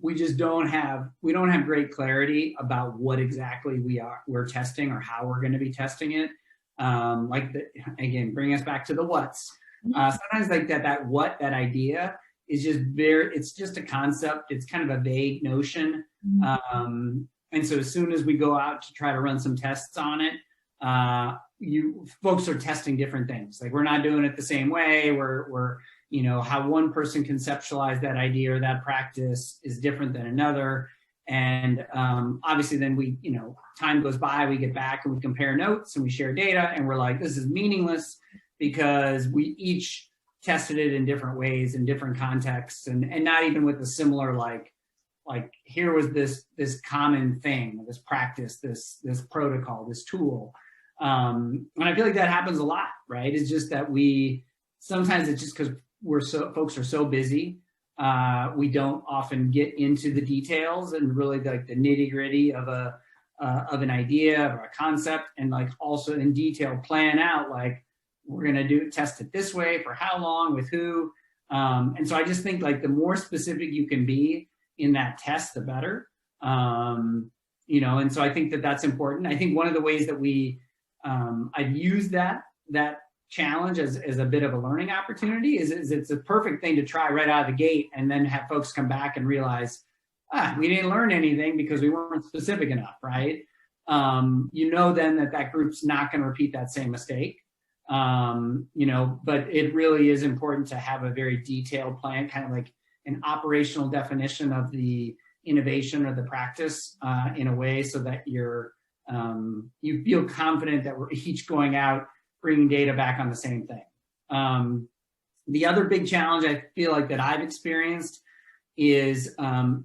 we just don't have great clarity about what exactly we're testing or how we're going to be testing it. Again, bring us back to the what's. Sometimes like that idea is just it's just a concept. It's kind of a vague notion. And so as soon as we go out to try to run some tests on it, you folks are testing different things. Like we're not doing it the same way. We're how one person conceptualized that idea or that practice is different than another. And obviously then we, time goes by, we get back and we compare notes and we share data and we're like, this is meaningless because we each tested it in different ways, in different contexts, and not even with a similar, like here was this common thing, this practice, this protocol, this tool. And I feel like that happens a lot, right? It's just that sometimes it's just because folks are so busy. We don't often get into the details and really like the nitty gritty of an idea or a concept, and like also in detail plan out like we're gonna test it this way for how long with who. And so I just think like the more specific you can be in that test, the better. And so I think that's important. I think one of the ways that I've used that challenge as a bit of a learning opportunity is it's a perfect thing to try right out of the gate and then have folks come back and realize, we didn't learn anything because we weren't specific enough, right? Then that group's not going to repeat that same mistake. But it really is important to have a very detailed plan, kind of like an operational definition of the innovation or the practice in a way so that you feel confident that we're each going out bringing data back on the same thing. The other big challenge I feel like that I've experienced is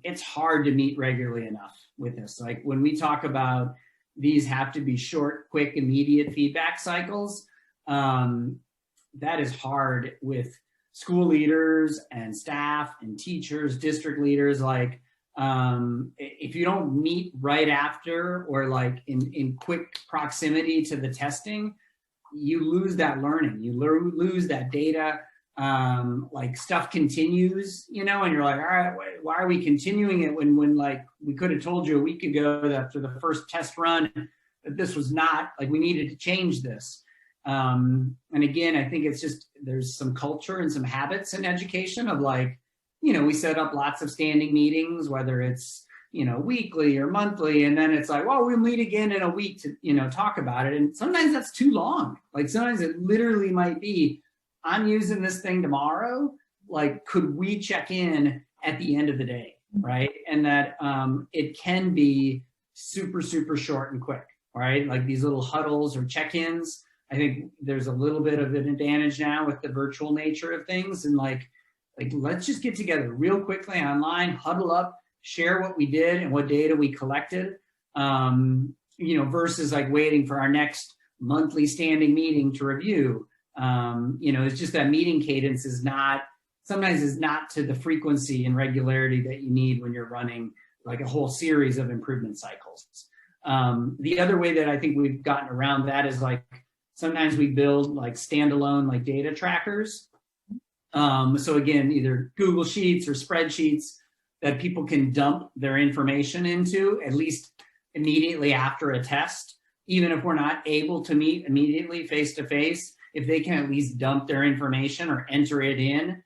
it's hard to meet regularly enough with this. Like when we talk about these have to be short, quick, immediate feedback cycles, that is hard with school leaders and staff and teachers, district leaders. Like if you don't meet right after or like in quick proximity to the testing, you lose that learning, you lose that data. Like stuff continues, and you're like, all right, why are we continuing it when like we could have told you a week ago that after the first test run that this was not, like we needed to change this. And again, I think it's just, there's some culture and some habits in education of like, we set up lots of standing meetings, whether it's, weekly or monthly. And then it's like, well, we'll meet again in a week to, talk about it. And sometimes that's too long. Like sometimes it literally might be, I'm using this thing tomorrow. Like, could we check in at the end of the day, right? And that it can be super, super short and quick, right? Like these little huddles or check-ins. I think there's a little bit of an advantage now with the virtual nature of things. And like let's just get together real quickly online, huddle up, share what we did and what data we collected, versus like waiting for our next monthly standing meeting to review. It's just that meeting cadence sometimes is not to the frequency and regularity that you need when you're running like a whole series of improvement cycles. The other way that I think we've gotten around that is like, sometimes we build like standalone like data trackers. So again, either Google Sheets or spreadsheets that people can dump their information into at least immediately after a test, even if we're not able to meet immediately face-to-face. If they can at least dump their information or enter it in,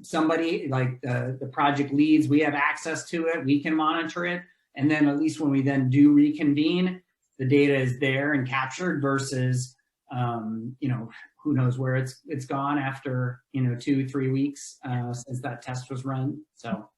somebody like the project leads, we have access to it, we can monitor it. And then at least when we then do reconvene, the data is there and captured versus, who knows where it's gone after, 2-3 weeks since that test was run. So.